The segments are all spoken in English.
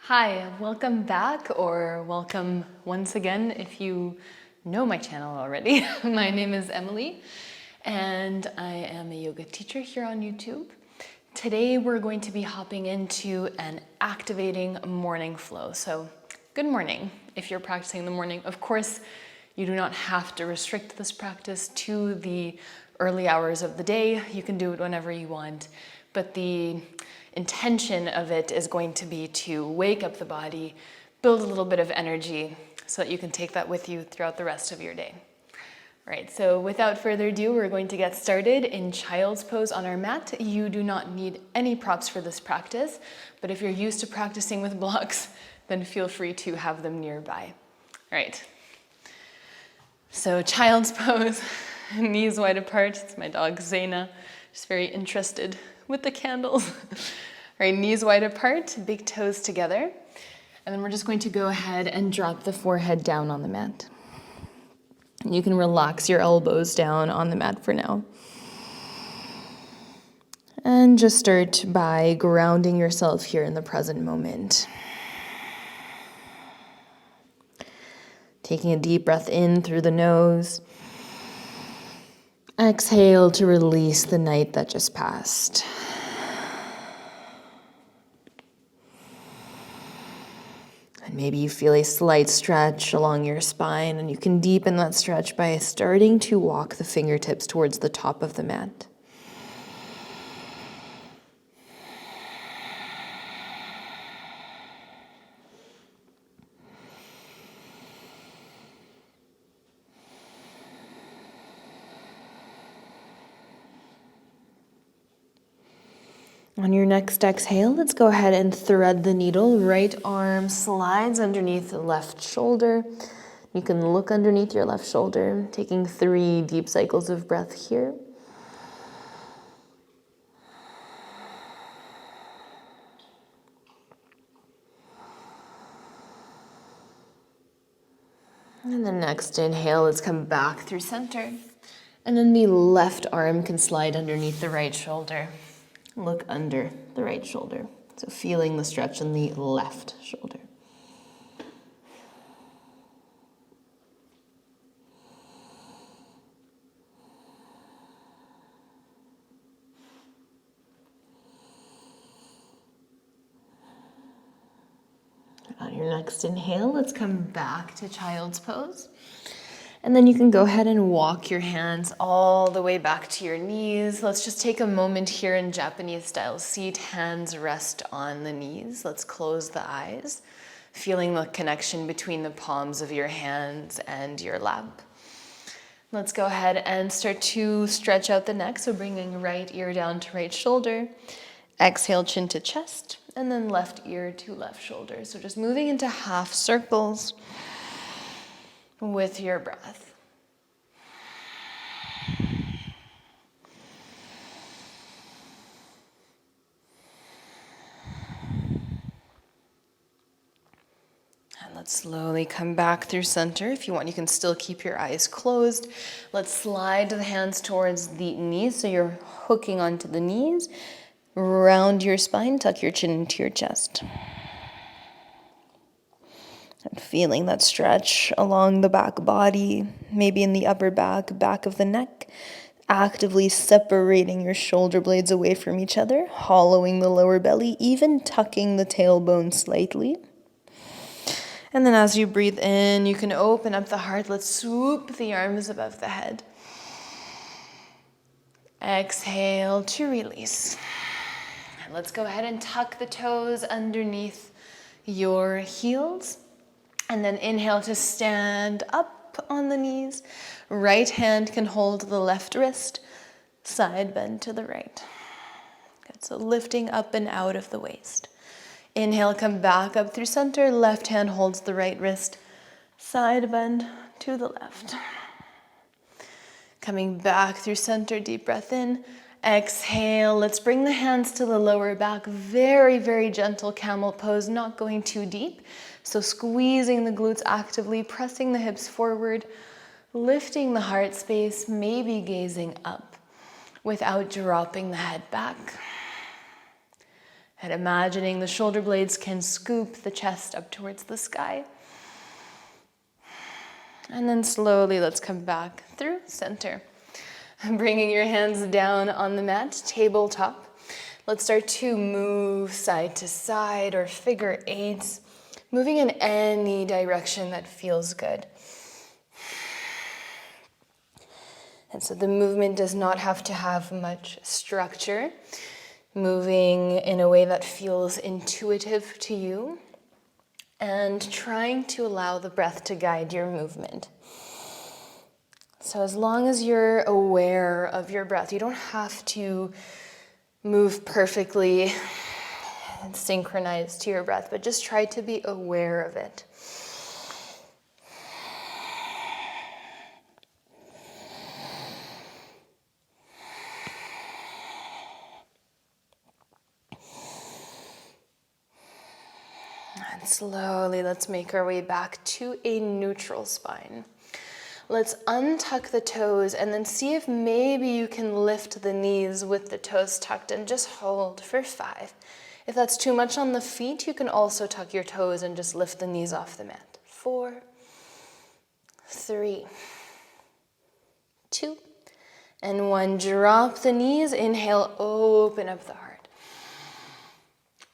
Hi, welcome back, or welcome once again if you know my channel already. My name is Emily and I am a yoga teacher here on YouTube. Today we're going to be hopping into an activating morning flow. So good morning if you're practicing in the morning. Of course, you do not have to restrict this practice to the early hours of the day. You can do it whenever you want, but the intention of it is going to be to wake up the body, build a little bit of energy so that you can take that with you throughout the rest of your day. All right, so without further ado, we're going to get started in child's pose on our mat. You do not need any props for this practice, but if you're used to practicing with blocks, then feel free to have them nearby. All right, so child's pose, knees wide apart. It's my dog Zaina, just very interested with the candles. All right, knees wide apart, big toes together. And then we're just going to go ahead and drop the forehead down on the mat. You can relax your elbows down on the mat for now. And just start by grounding yourself here in the present moment. Taking a deep breath in through the nose. Exhale to release the night that just passed. And maybe you feel a slight stretch along your spine, and you can deepen that stretch by starting to walk the fingertips towards the top of the mat. On your next exhale, let's go ahead and thread the needle. Right arm slides underneath the left shoulder. You can look underneath your left shoulder, taking 3 deep cycles of breath here. And the next inhale, let's come back through center. And then the left arm can slide underneath the right shoulder. Look under the right shoulder. So feeling the stretch in the left shoulder. On your next inhale, let's come back to child's pose. And then you can go ahead and walk your hands all the way back to your knees. Let's just take a moment here in Japanese style seat. Hands rest on the knees. Let's close the eyes, feeling the connection between the palms of your hands and your lap. Let's go ahead and start to stretch out the neck. So bringing right ear down to right shoulder. Exhale, chin to chest, and then left ear to left shoulder. So just moving into half circles with your breath. And let's slowly come back through center. If you want, you can still keep your eyes closed. Let's slide the hands towards the knees, so you're hooking onto the knees. Round your spine, tuck your chin into your chest. And feeling that stretch along the back body, maybe in the upper back, back of the neck, actively separating your shoulder blades away from each other, hollowing the lower belly, even tucking the tailbone slightly. And then as you breathe in, you can open up the heart. Let's swoop the arms above the head. Exhale to release. And let's go ahead and tuck the toes underneath your heels. And then inhale to stand up on the knees. Right hand can hold the left wrist. Side bend to the right. Good, so lifting up and out of the waist. Inhale, come back up through center. Left hand holds the right wrist. Side bend to the left. Coming back through center, deep breath in. Exhale, let's bring the hands to the lower back. Very, very gentle camel pose, not going too deep. So squeezing the glutes actively, pressing the hips forward, lifting the heart space, maybe gazing up without dropping the head back. And imagining the shoulder blades can scoop the chest up towards the sky. And then slowly let's come back through center. Bringing your hands down on the mat, tabletop. Let's start to move side to side or figure eights, moving in any direction that feels good. And so the movement does not have to have much structure, moving in a way that feels intuitive to you, and trying to allow the breath to guide your movement. So as long as you're aware of your breath, you don't have to move perfectly and synchronize to your breath, but just try to be aware of it. And slowly, let's make our way back to a neutral spine. Let's untuck the toes and then see if maybe you can lift the knees with the toes tucked and just hold for 5. If that's too much on the feet, you can also tuck your toes and just lift the knees off the mat. 4, 3, 2, and 1. Drop the knees. Inhale, open up the heart.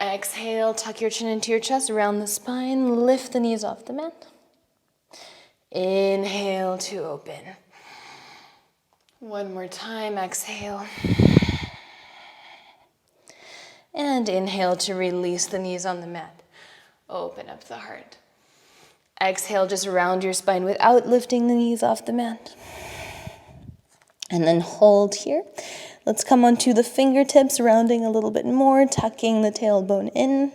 Exhale, tuck your chin into your chest, round the spine, lift the knees off the mat. Inhale to open. One more time, exhale. And inhale to release the knees on the mat. Open up the heart. Exhale, just round your spine without lifting the knees off the mat. And then hold here. Let's come onto the fingertips, rounding a little bit more, tucking the tailbone in.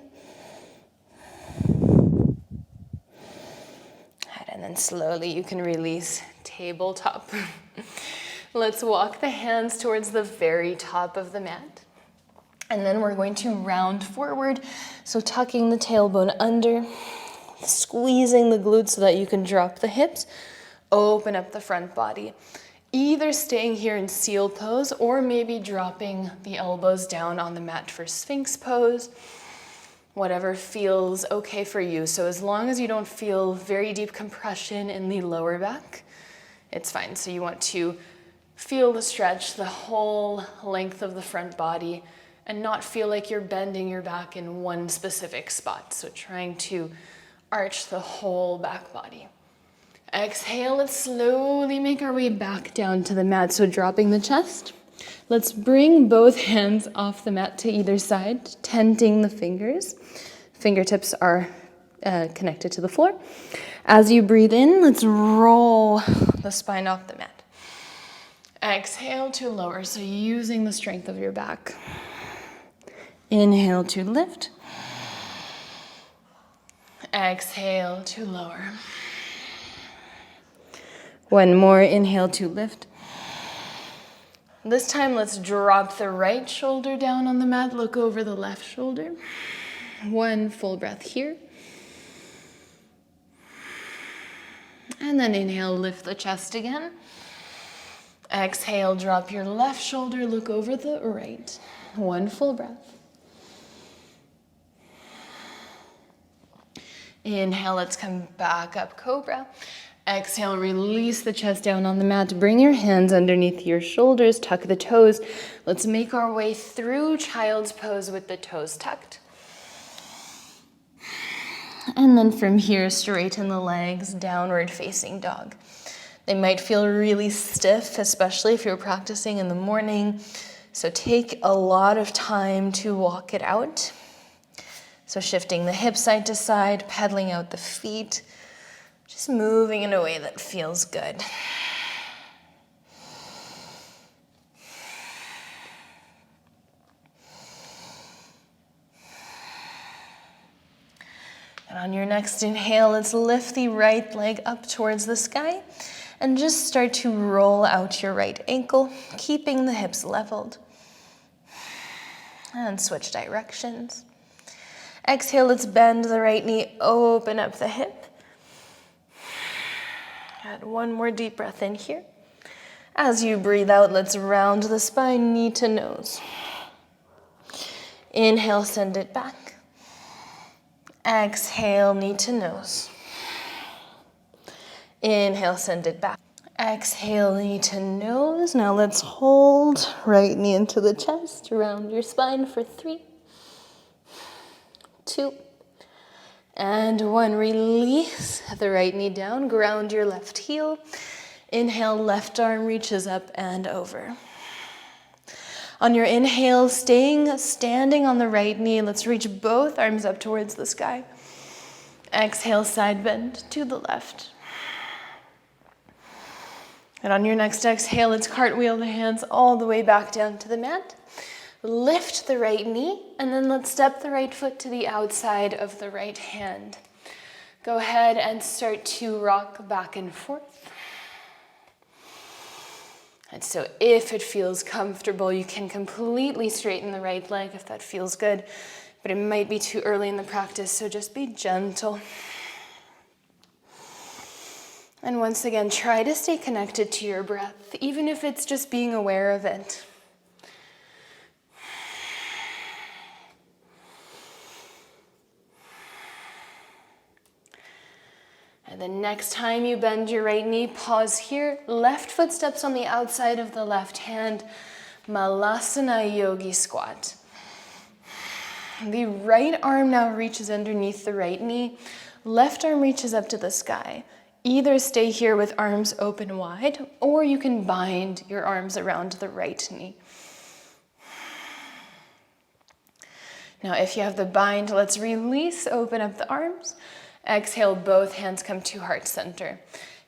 And then slowly you can release tabletop. Let's walk the hands towards the very top of the mat. And then we're going to round forward. So tucking the tailbone under, squeezing the glutes so that you can drop the hips, open up the front body. Either staying here in seal pose or maybe dropping the elbows down on the mat for Sphinx pose. Whatever feels okay for you. So as long as you don't feel very deep compression in the lower back, it's fine. So you want to feel the stretch, the whole length of the front body, and not feel like you're bending your back in one specific spot. So trying to arch the whole back body. Exhale, let's slowly make our way back down to the mat. So dropping the chest. Let's bring both hands off the mat to either side, tenting the fingers. Fingertips are connected to the floor. As you breathe in, let's roll the spine off the mat. Exhale to lower, so using the strength of your back. Inhale to lift. Exhale to lower. One more, inhale to lift. This time, let's drop the right shoulder down on the mat, look over the left shoulder. One full breath here. And then inhale, lift the chest again. Exhale, drop your left shoulder, look over the right. One full breath. Inhale, let's come back up, cobra. Exhale, release the chest down on the mat. Bring your hands underneath your shoulders, tuck the toes. Let's make our way through child's pose with the toes tucked. And then from here, straighten the legs, downward facing dog. They might feel really stiff, especially if you're practicing in the morning. So take a lot of time to walk it out. So shifting the hips side to side, pedaling out the feet. Just moving in a way that feels good. And on your next inhale, let's lift the right leg up towards the sky and just start to roll out your right ankle, keeping the hips leveled. And switch directions. Exhale, let's bend the right knee, open up the hip. Add one more deep breath in here. As you breathe out, let's round the spine, knee to nose. Inhale, send it back. Exhale, knee to nose. Inhale, send it back. Exhale, knee to nose. Now let's hold right knee into the chest, round your spine for 3, 2, and 1. Release the right knee down, ground your left heel. Inhale, left arm reaches up and over. On your inhale, standing on the right knee, let's reach both arms up towards the sky. Exhale, side bend to the left. And on your next exhale, let's cartwheel the hands all the way back down to the mat. Lift the right knee, and then let's step the right foot to the outside of the right hand. Go ahead and start to rock back and forth. And so if it feels comfortable, you can completely straighten the right leg if that feels good, but it might be too early in the practice, so just be gentle. And once again, try to stay connected to your breath, even if it's just being aware of it. And the next time you bend your right knee, pause here. Left foot steps on the outside of the left hand. Malasana Yogi Squat. The right arm now reaches underneath the right knee. Left arm reaches up to the sky. Either stay here with arms open wide, or you can bind your arms around the right knee. Now, if you have the bind, let's release, open up the arms. Exhale, both hands come to heart center.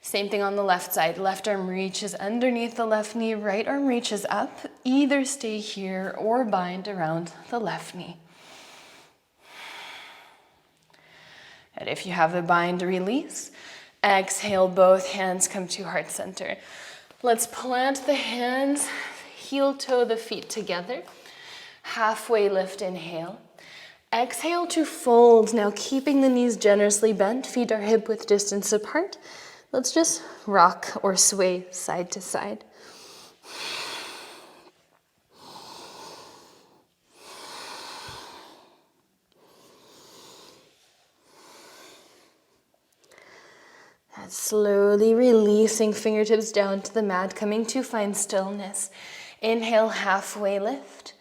Same thing on the left side. Left arm reaches underneath the left knee, right arm reaches up. Either stay here or bind around the left knee. And if you have the bind, release. Exhale, both hands come to heart center. Let's plant the hands, heel toe the feet together. Halfway lift, inhale. Exhale to fold. Now keeping the knees generously bent, feet are hip width distance apart. Let's just rock or sway side to side. And slowly releasing fingertips down to the mat, coming to find stillness. Inhale, halfway lift.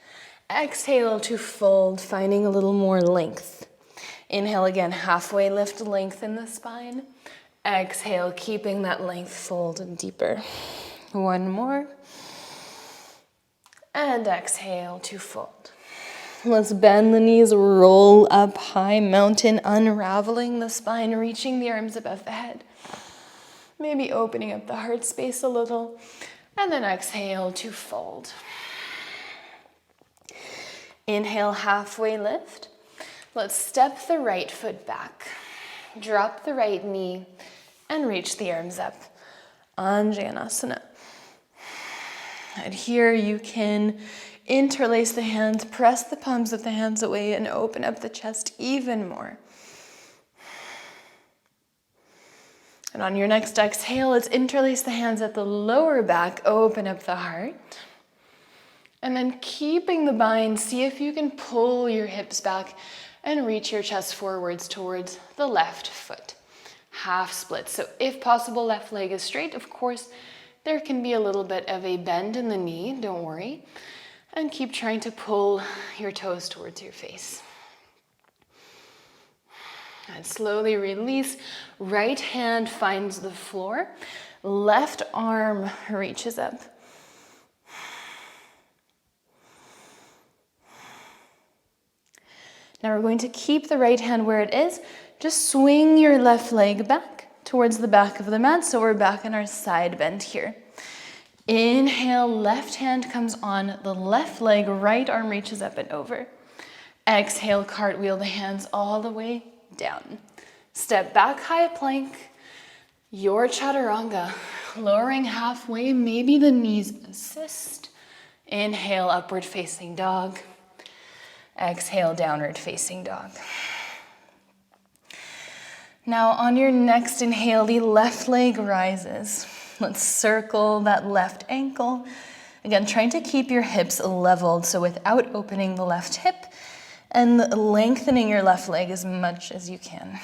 Exhale to fold, finding a little more length. Inhale again, halfway lift, lengthen the spine. Exhale, keeping that length, fold deeper. One more. And exhale to fold. Let's bend the knees, roll up high mountain, unraveling the spine, reaching the arms above the head. Maybe opening up the heart space a little. And then exhale to fold. Inhale, halfway lift. Let's step the right foot back. Drop the right knee and reach the arms up. Anjanasana. And here you can interlace the hands, press the palms of the hands away, and open up the chest even more. And on your next exhale, let's interlace the hands at the lower back, open up the heart. And then keeping the bind, see if you can pull your hips back and reach your chest forwards towards the left foot. Half split. So if possible, left leg is straight. Of course, there can be a little bit of a bend in the knee, don't worry. And keep trying to pull your toes towards your face. And slowly release. Right hand finds the floor. Left arm reaches up. Now we're going to keep the right hand where it is. Just swing your left leg back towards the back of the mat, so we're back in our side bend here. Inhale, left hand comes on the left leg, right arm reaches up and over. Exhale, cartwheel the hands all the way down. Step back, high plank, your chaturanga. Lowering halfway, maybe the knees assist. Inhale, upward facing dog. Exhale, downward facing dog. Now on your next inhale, the left leg rises. Let's circle that left ankle. Again, trying to keep your hips leveled, so without opening the left hip. and lengthening your left leg as much as you can.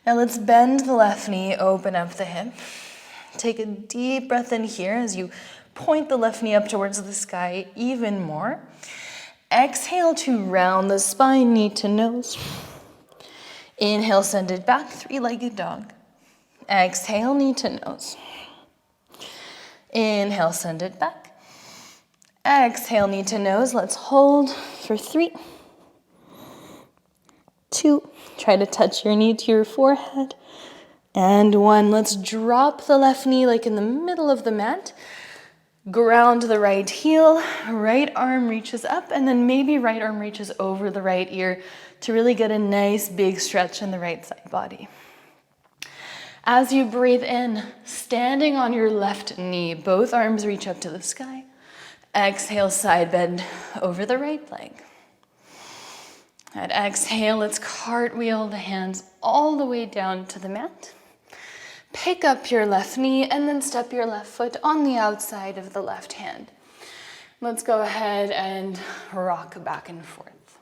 Now let's bend the left knee, open up the hip. Take a deep breath in here as you point the left knee up towards the sky even more. Exhale to round the spine, knee to nose. Inhale, send it back, three-legged dog. Exhale, knee to nose. Inhale, send it back. Exhale, knee to nose. Let's hold for 3, 2. Try to touch your knee to your forehead. And 1. Let's drop the left knee like in the middle of the mat. Ground the right heel, right arm reaches up, and then maybe right arm reaches over the right ear to really get a nice big stretch in the right side body. As you breathe in, standing on your left knee, both arms reach up to the sky. Exhale, side bend over the right leg. At exhale, let's cartwheel the hands all the way down to the mat. Pick up your left knee and then step your left foot on the outside of the left hand. Let's go ahead and rock back and forth.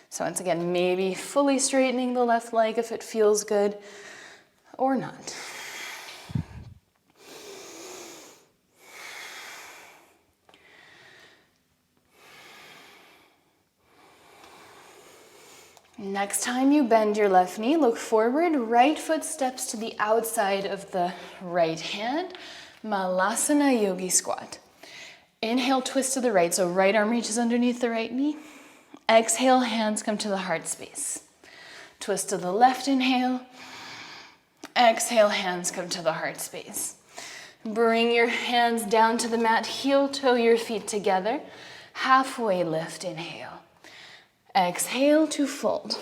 So once again, maybe fully straightening the left leg if it feels good or not. Next time you bend your left knee, look forward, right foot steps to the outside of the right hand, Malasana Yogi Squat. Inhale, twist to the right, so right arm reaches underneath the right knee. Exhale, hands come to the heart space. Twist to the left, inhale. Exhale, hands come to the heart space. Bring your hands down to the mat, heel toe your feet together. Halfway lift, inhale. Exhale to fold.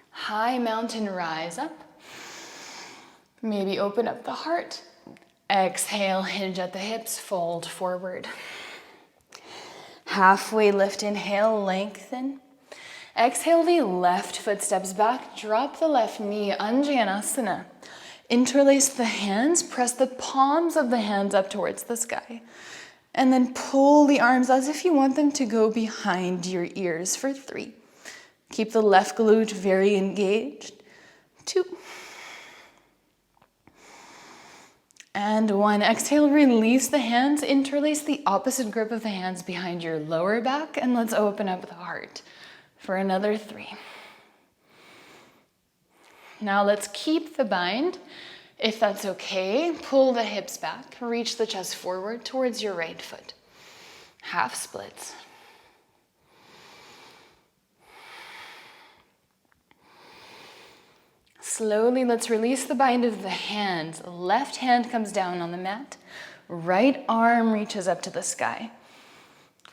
High mountain rise up. Maybe open up the heart. Exhale, hinge at the hips, fold forward. Halfway lift, inhale, lengthen. Exhale, the left foot steps back, drop the left knee, Anjanasana. Interlace the hands, press the palms of the hands up towards the sky. And then pull the arms as if you want them to go behind your ears for 3. Keep the left glute very engaged. 2. And 1. Exhale, release the hands, interlace the opposite grip of the hands behind your lower back, and let's open up the heart for another 3. Now let's keep the bind. If that's okay, pull the hips back, reach the chest forward towards your right foot. Half splits. Slowly, let's release the bind of the hands. Left hand comes down on the mat. Right arm reaches up to the sky.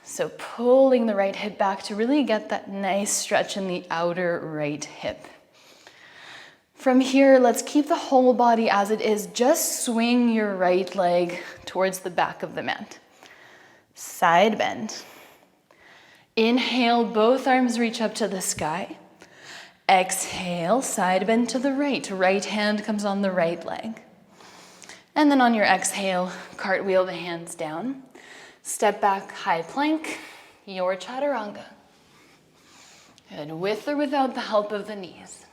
So pulling the right hip back to really get that nice stretch in the outer right hip. From here, let's keep the whole body as it is. Just swing your right leg towards the back of the mat. Side bend. Inhale, both arms reach up to the sky. Exhale, side bend to the right. Right hand comes on the right leg. And then on your exhale, cartwheel the hands down. Step back, high plank, your chaturanga. And with or without the help of the knees.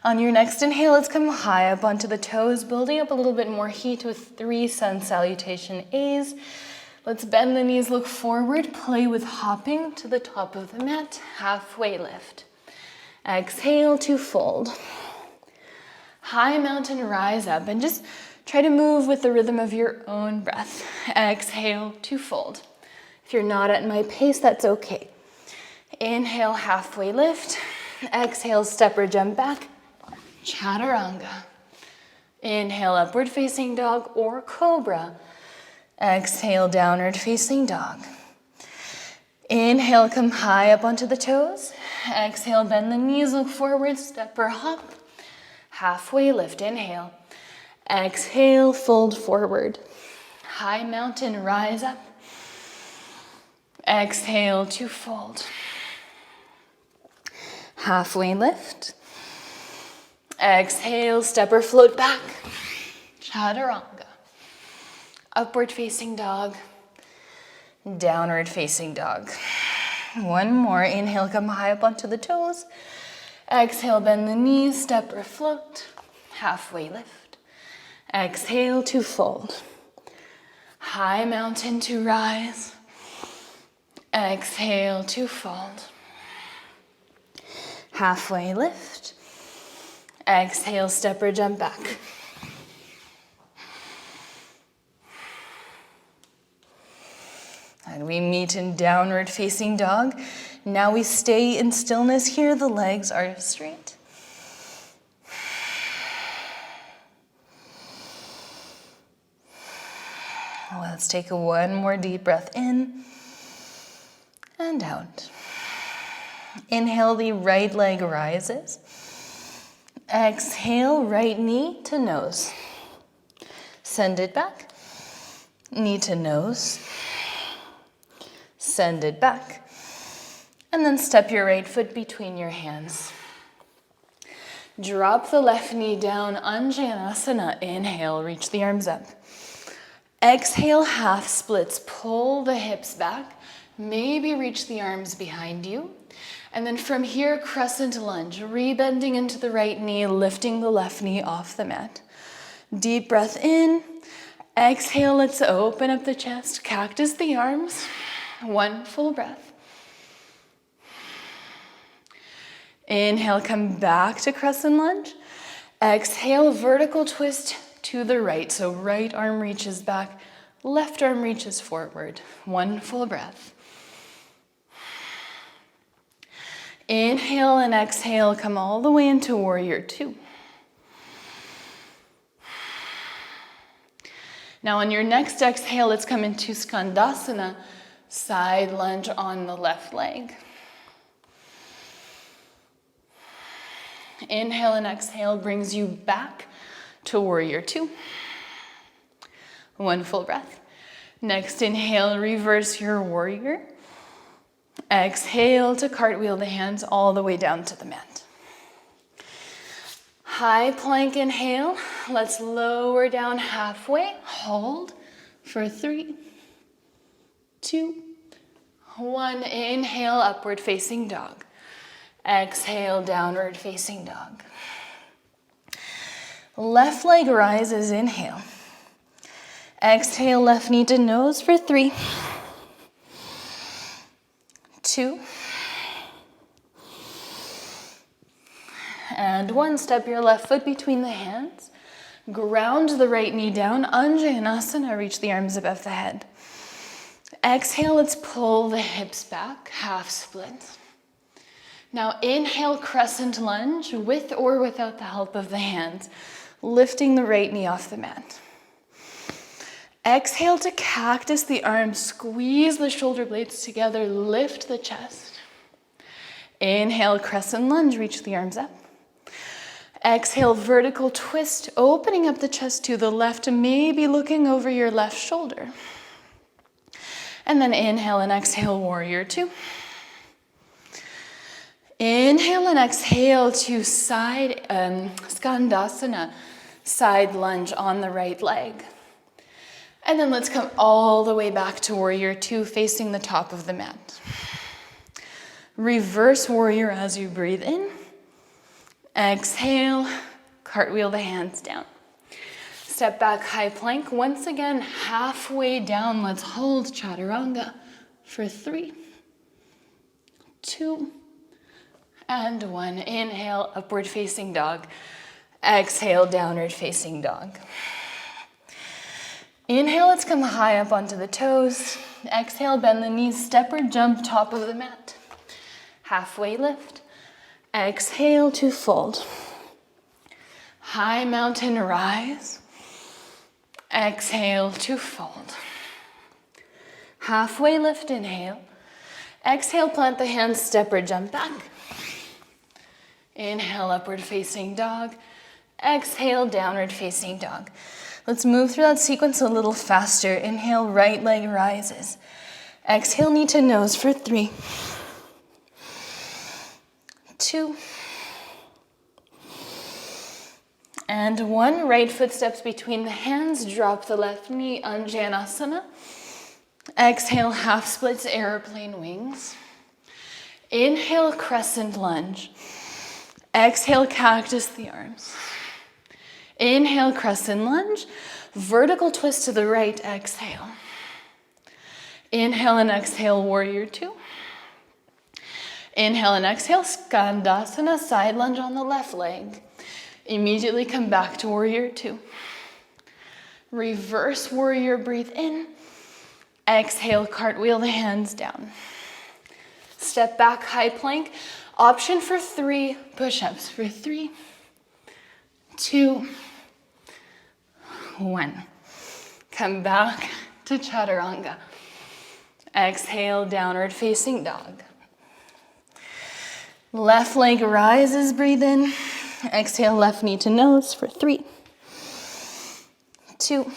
On your next inhale, let's come high up onto the toes, building up a little bit more heat with 3 sun salutation A's. Let's bend the knees, look forward, play with hopping to the top of the mat, halfway lift. Exhale to fold. High mountain rise up and just try to move with the rhythm of your own breath. Exhale to fold. If you're not at my pace, that's okay. Inhale, halfway lift. Exhale, step or jump back. Chaturanga. Inhale, upward facing dog or cobra. Exhale, downward facing dog. Inhale, come high up onto the toes. Exhale, bend the knees, look forward, step or hop. Halfway lift, inhale. Exhale, fold forward. High mountain, rise up. Exhale to fold. Halfway lift. Exhale, step or float back. Chaturanga. upward facing dog, downward facing dog. One more. Inhale, come high up onto the toes. Exhale, bend the knees, step or float. Halfway lift. Exhale to fold. High mountain to rise. Exhale to fold. Halfway lift. Exhale, step or jump back. And we meet in downward facing dog. Now we stay in stillness here. The legs are straight. Let's take one more deep breath in and out. Inhale, the right leg rises. Exhale, right knee to nose. Send it back. Knee to nose. Send it back. And then step your right foot between your hands. Drop the left knee down, Anjanasana. Inhale, reach the arms up. Exhale, half splits. Pull the hips back. Maybe reach the arms behind you. And then from here, crescent lunge. Rebending into the right knee, lifting the left knee off the mat. Deep breath in. Exhale, let's open up the chest. Cactus the arms. One full breath. Inhale, come back to crescent lunge. Exhale, vertical twist to the right. So right arm reaches back, left arm reaches forward. One full breath. Inhale and exhale, come all the way into warrior two. Now on your next exhale, let's come into Skandasana, side lunge on the left leg. Inhale and exhale brings you back to warrior two. One full breath. Next inhale, reverse your warrior. Exhale to cartwheel the hands all the way down to the mat. High plank inhale. Let's lower down halfway. Hold for 3, 2, 1. Inhale, upward facing dog. Exhale, downward facing dog. Left leg rises, inhale. Exhale, left knee to nose for 3, 2, and 1. Step your left foot between the hands. Ground the right knee down. Anjanasana, reach the arms above the head. Exhale, let's pull the hips back, half split. Now inhale, crescent lunge with or without the help of the hands, lifting the right knee off the mat. Exhale to cactus the arms, squeeze the shoulder blades together, lift the chest. Inhale, crescent lunge, reach the arms up. Exhale, vertical twist, opening up the chest to the left, maybe looking over your left shoulder. And then inhale and exhale, warrior two. Inhale and exhale to side Skandasana, side lunge on the right leg. And then let's come all the way back to warrior two, facing the top of the mat. Reverse warrior as you breathe in. Exhale, cartwheel the hands down. Step back, high plank. Once again, halfway down, let's hold chaturanga for 3, 2, and 1. Inhale, upward facing dog. Exhale, downward facing dog. Inhale, let's come high up onto the toes. Exhale, bend the knees, step or jump, top of the mat. Halfway lift. Exhale to fold. High mountain rise. Exhale to fold. Halfway lift, inhale. Exhale, plant the hands, step or jump back. Inhale, upward facing dog. Exhale, downward facing dog. Let's move through that sequence a little faster. Inhale, right leg rises. Exhale, knee to nose for 3, 2, And one, right foot steps between the hands, drop the left knee, Anjanasana. Exhale, half splits, airplane wings. Inhale, crescent lunge. Exhale, cactus the arms. Inhale, crescent lunge. Vertical twist to the right, exhale. Inhale and exhale, warrior two. Inhale and exhale, skandasana, side lunge on the left leg. Immediately come back to warrior two. Reverse warrior, breathe in. Exhale, cartwheel the hands down. Step back, high plank. Option for 3 push-ups. For 3, 2, 1. Come back to chaturanga. Exhale, downward facing dog. Left leg rises, breathe in. Exhale, left knee to nose for 3, 2,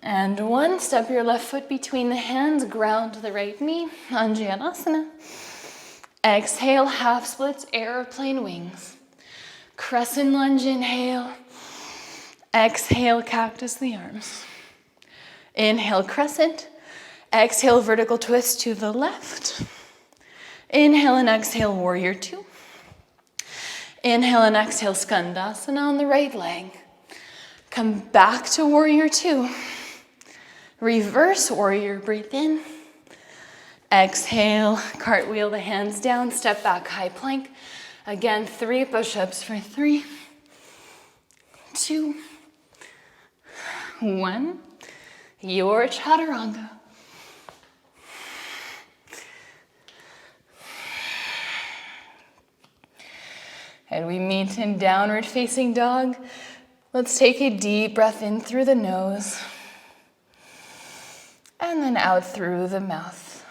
and 1. Step your left foot between the hands, ground the right knee, Anjanasana. Exhale, half splits, airplane wings. Crescent lunge, inhale. Exhale, cactus the arms. Inhale, crescent. Exhale, vertical twist to the left. Inhale and exhale, warrior two. Inhale and exhale, skandasana on the right leg. Come back to warrior two. Reverse warrior, breathe in. Exhale, cartwheel the hands down, step back, high plank. Again, 3 push-ups for 3, 2, 1. Your chaturanga. And we meet in downward facing dog. Let's take a deep breath in through the nose and then out through the mouth.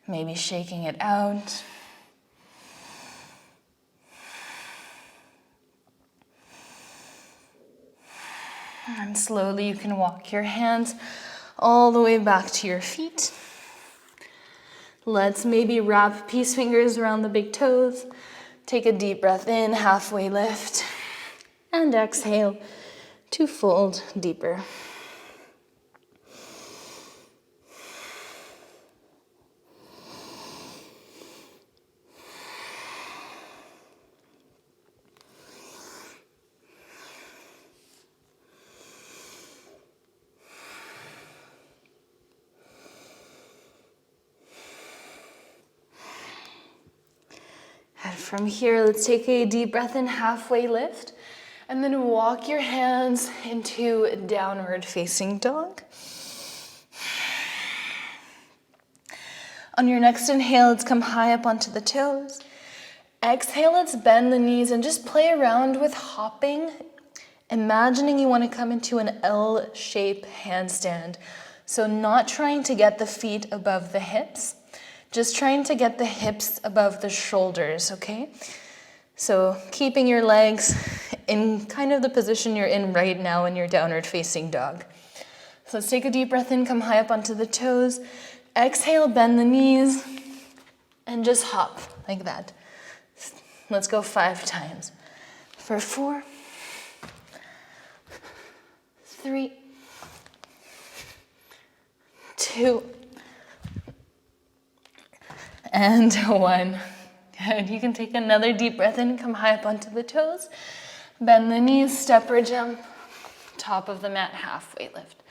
Maybe shaking it out. And slowly you can walk your hands all the way back to your feet. Let's maybe wrap peace fingers around the big toes. Take a deep breath in, halfway lift. And exhale to fold deeper. And from here, let's take a deep breath in, halfway lift, and then walk your hands into downward facing dog. On your next inhale, let's come high up onto the toes. Exhale, let's bend the knees and just play around with hopping, imagining you want to come into an L-shape handstand. So not trying to get the feet above the hips, just trying to get the hips above the shoulders, okay? So keeping your legs in kind of the position you're in right now in your downward facing dog. So let's take a deep breath in, come high up onto the toes. Exhale, bend the knees, and just hop like that. Let's go 5 times. For 4, 3, 2, and 1. Good. You can take another deep breath in, come high up onto the toes, bend the knees, step or jump, top of the mat, halfway lift.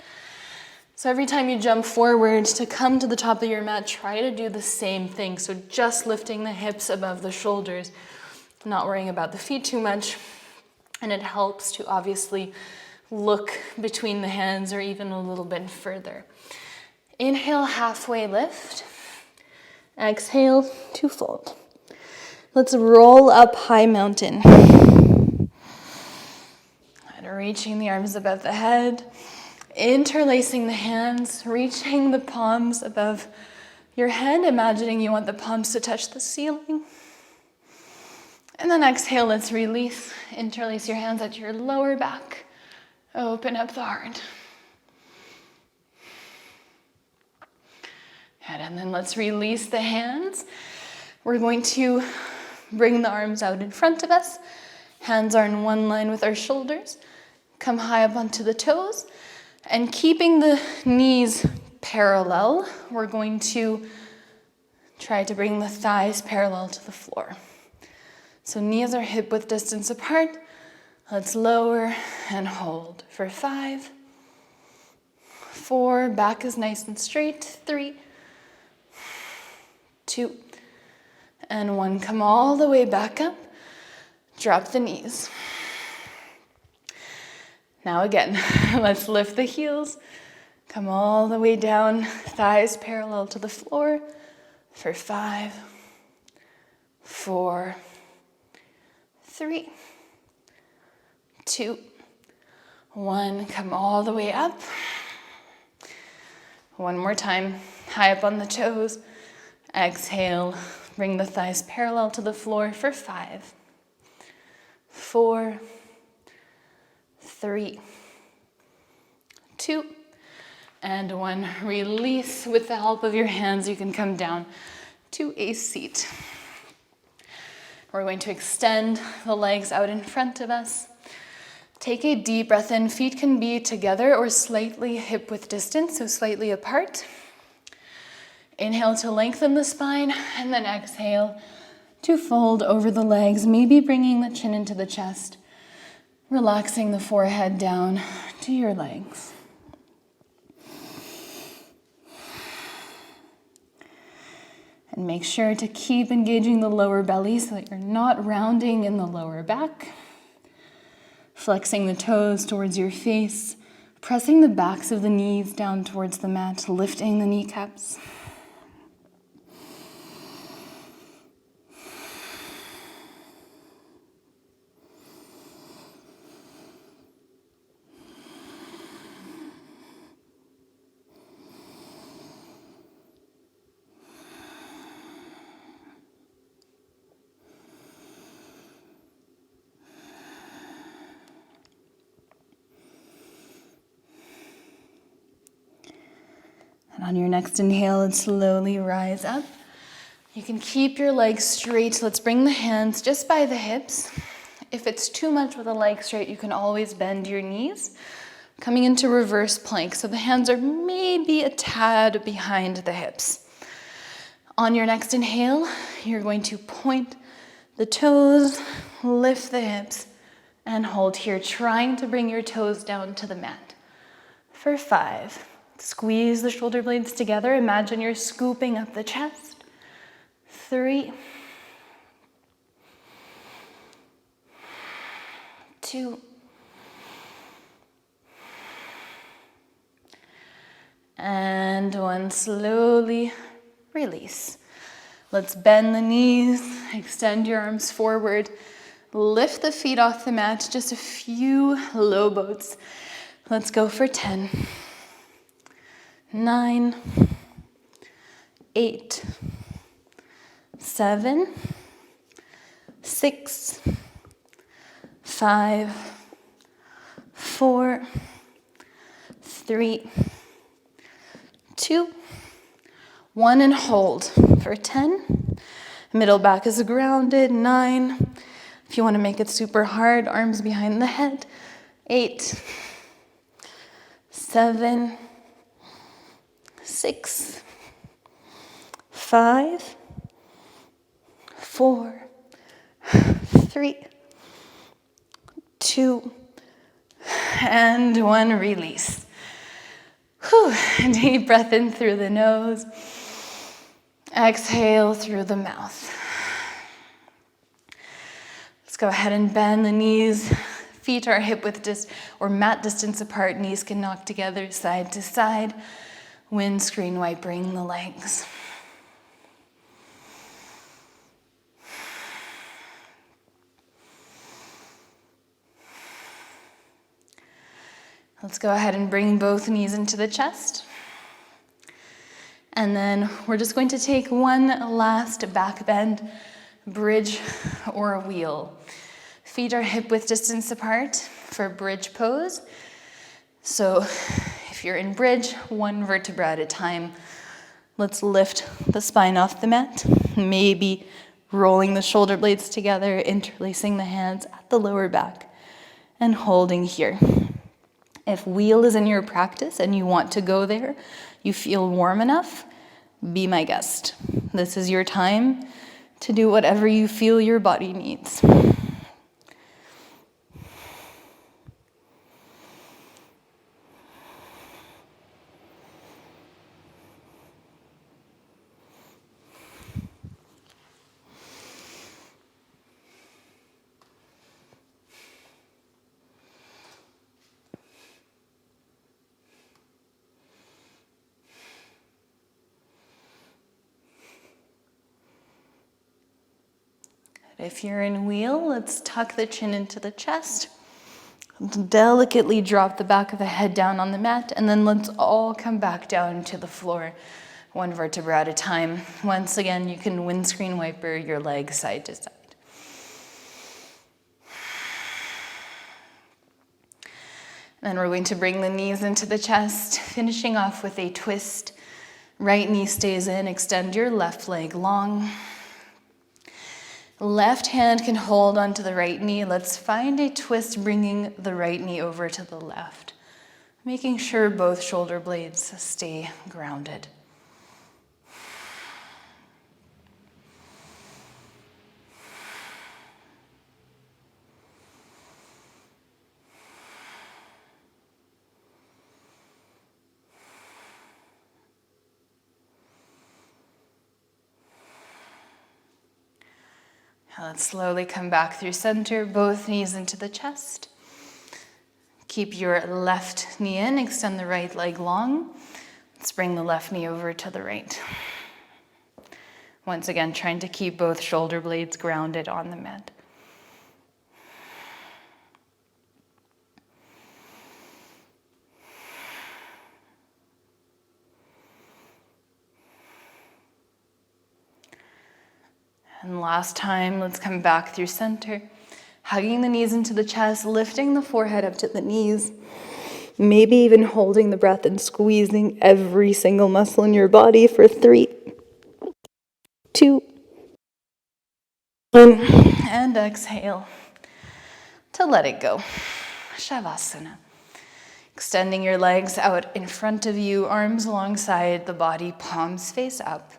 So every time you jump forward to come to the top of your mat, try to do the same thing. So just lifting the hips above the shoulders, not worrying about the feet too much. And it helps to obviously look between the hands or even a little bit further. Inhale, halfway lift. Exhale to fold. Let's roll up high mountain. And reaching the arms above the head, interlacing the hands, reaching the palms above your head, imagining you want the palms to touch the ceiling. And then exhale, let's release. Interlace your hands at your lower back. Open up the heart. Good, and then let's release the hands. We're going to Bring the arms out in front of us. Hands are in one line with our shoulders. Come high up onto the toes. And keeping the knees parallel, we're going to try to bring the thighs parallel to the floor. So knees are hip width distance apart. Let's lower and hold for 5, 4, back is nice and straight, 3, 2, and 1. Come all the way back up. Drop the knees. Now again, let's lift the heels. Come all the way down, thighs parallel to the floor for 5, 4, 3, 2, 1. Come all the way up. One more time, high up on the toes. Exhale, bring the thighs parallel to the floor for 5, 4, 3, 2, and 1. Release with the help of your hands. You can come down to a seat. We're going to extend the legs out in front of us. Take a deep breath in. Feet can be together or slightly hip width distance, so slightly apart. Inhale to lengthen the spine, and then exhale to fold over the legs, maybe bringing the chin into the chest, relaxing the forehead down to your legs. And make sure to keep engaging the lower belly so that you're not rounding in the lower back. Flexing the toes towards your face, pressing the backs of the knees down towards the mat, lifting the kneecaps. And on your next inhale, and slowly rise up. You can keep your legs straight. Let's bring the hands just by the hips. If it's too much with the legs straight, you can always bend your knees. Coming into reverse plank, so the hands are maybe a tad behind the hips. On your next inhale, you're going to point the toes, lift the hips, and hold here, trying to bring your toes down to the mat. For 5. Squeeze the shoulder blades together. Imagine you're scooping up the chest. 3, 2, and 1. Slowly release. Let's bend the knees, extend your arms forward, lift the feet off the mat, just a few low boats. Let's go for 10. 9, 8, 7, 6, 5, 4, 3, 2, 1, and hold for 10. Middle back is grounded. 9. If you want to make it super hard, arms behind the head. 8, 7, 6, 5, 4, 3, 2, and 1. Release. Whew. Deep breath in through the nose. Exhale through the mouth. Let's go ahead and bend the knees. Feet are hip width or mat distance apart. Knees can knock together side to side. Windscreen wipering the legs. Let's go ahead and bring both knees into the chest. And then we're just going to take one last back bend, bridge or a wheel. Feet are hip width distance apart for bridge pose. So if you're in bridge, one vertebra at a time. Let's lift the spine off the mat. Maybe Rolling the shoulder blades together, interlacing the hands at the lower back, and holding here. If wheel is in your practice and you want to go there, you feel warm enough, be my guest. This is your time to do whatever you feel your body needs. If you're in wheel, let's tuck the chin into the chest. Delicately drop the back of the head down on the mat, and then let's all come back down to the floor, one vertebra at a time. Once again, you can windscreen wiper your legs side to side. Then we're going to bring the knees into the chest, finishing off with a twist. Right knee stays in, extend your left leg long. Left hand can hold onto the right knee. Let's find a twist, bringing the right knee over to the left, making sure both shoulder blades stay grounded. Let's slowly come back through center, both knees into the chest. Keep your left knee in, extend the right leg long. Let's bring the left knee over to the right. Once again, trying to keep both shoulder blades grounded on the mat. And last time, let's come back through center, hugging the knees into the chest, lifting the forehead up to the knees, maybe even holding the breath and squeezing every single muscle in your body for 3, 2, 1, and exhale to let it go. Shavasana. Extending your legs out in front of you, arms alongside the body, palms face up.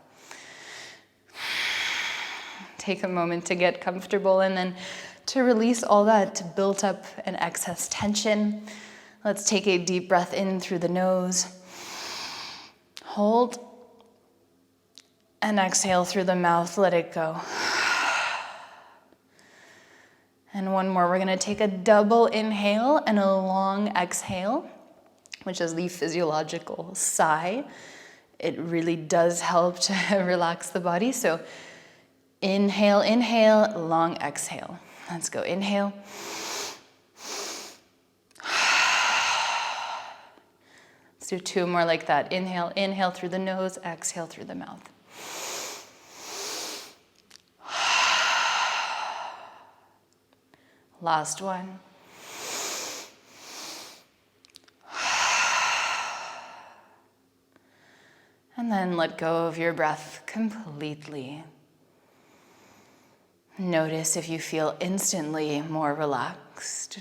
Take a moment to get comfortable and then to release all that built up and excess tension. Let's take a deep breath in through the nose. Hold. And exhale through the mouth, let it go. And one more, we're gonna take a double inhale and a long exhale, which is the physiological sigh. It really does help to relax the body. So inhale, inhale, long exhale. Let's go, inhale. Let's do 2 more like that. Inhale, inhale through the nose, exhale through the mouth. Last one. And then let go of your breath completely. Notice if you feel instantly more relaxed.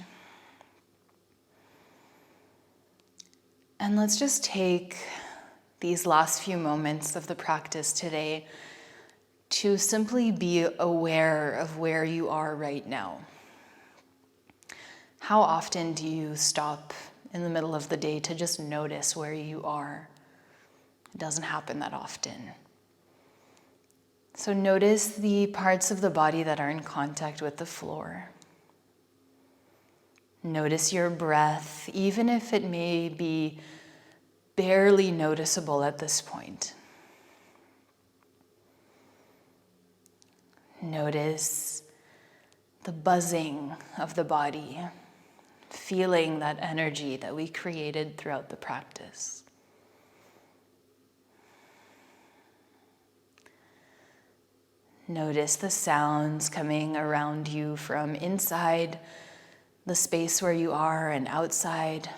And let's just take these last few moments of the practice today to simply be aware of where you are right now. How often do you stop in the middle of the day to just notice where you are? It doesn't happen that often. So notice the parts of the body that are in contact with the floor. Notice your breath, even if it may be barely noticeable at this point. Notice the buzzing of the body, feeling that energy that we created throughout the practice. Notice the sounds coming around you from inside the space where you are and outside.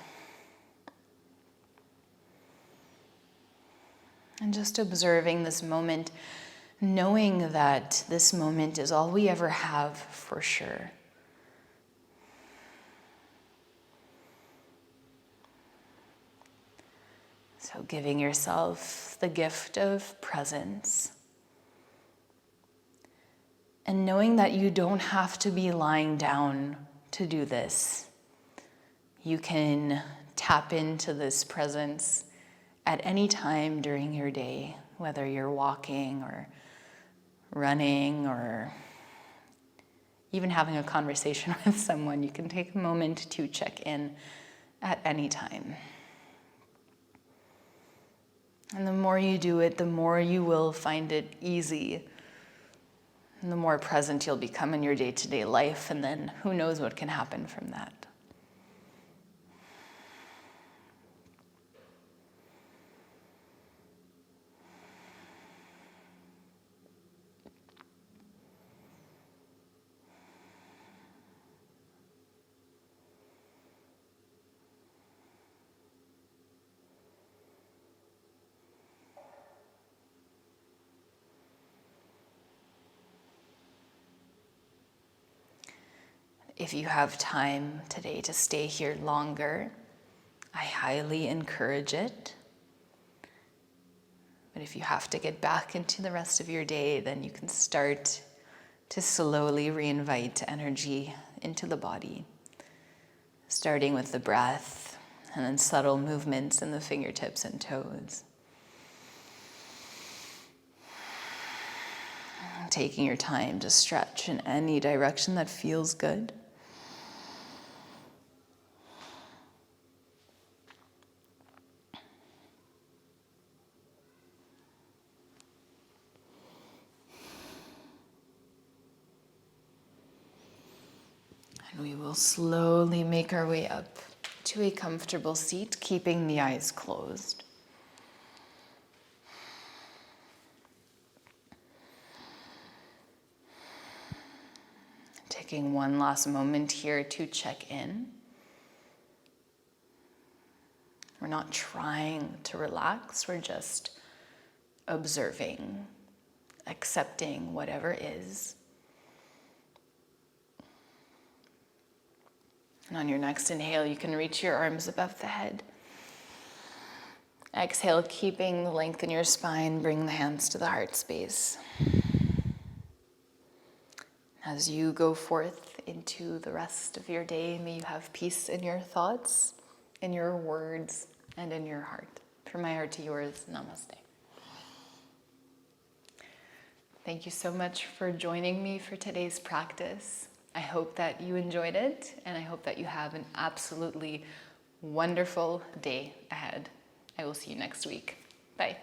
And just observing this moment knowing that this moment is all we ever have for sure. So giving yourself the gift of presence and knowing that you don't have to be lying down to do this. You can tap into this presence at any time during your day, whether you're walking or running or even having a conversation with someone. You can take a moment to check in at any time. And the more you do it, the more you will find it easy. And the more present you'll become in your day-to-day life, and then who knows what can happen from that. If you have time today to stay here longer, I highly encourage it. But if you have to get back into the rest of your day, then you can start to slowly reinvite energy into the body, starting with the breath and then subtle movements in the fingertips and toes. Taking your time to stretch in any direction that feels good. And we will slowly make our way up to a comfortable seat, keeping the eyes closed. Taking one last moment here to check in. We're not trying to relax, we're just observing, accepting whatever is. And on your next inhale, you can reach your arms above the head. Exhale, keeping the length in your spine, bring the hands to the heart space. As you go forth into the rest of your day, may you have peace in your thoughts, in your words, and in your heart. From my heart to yours, namaste. Thank you so much for joining me for today's practice. I hope that you enjoyed it, and I hope that you have an absolutely wonderful day ahead. I will see you next week. Bye.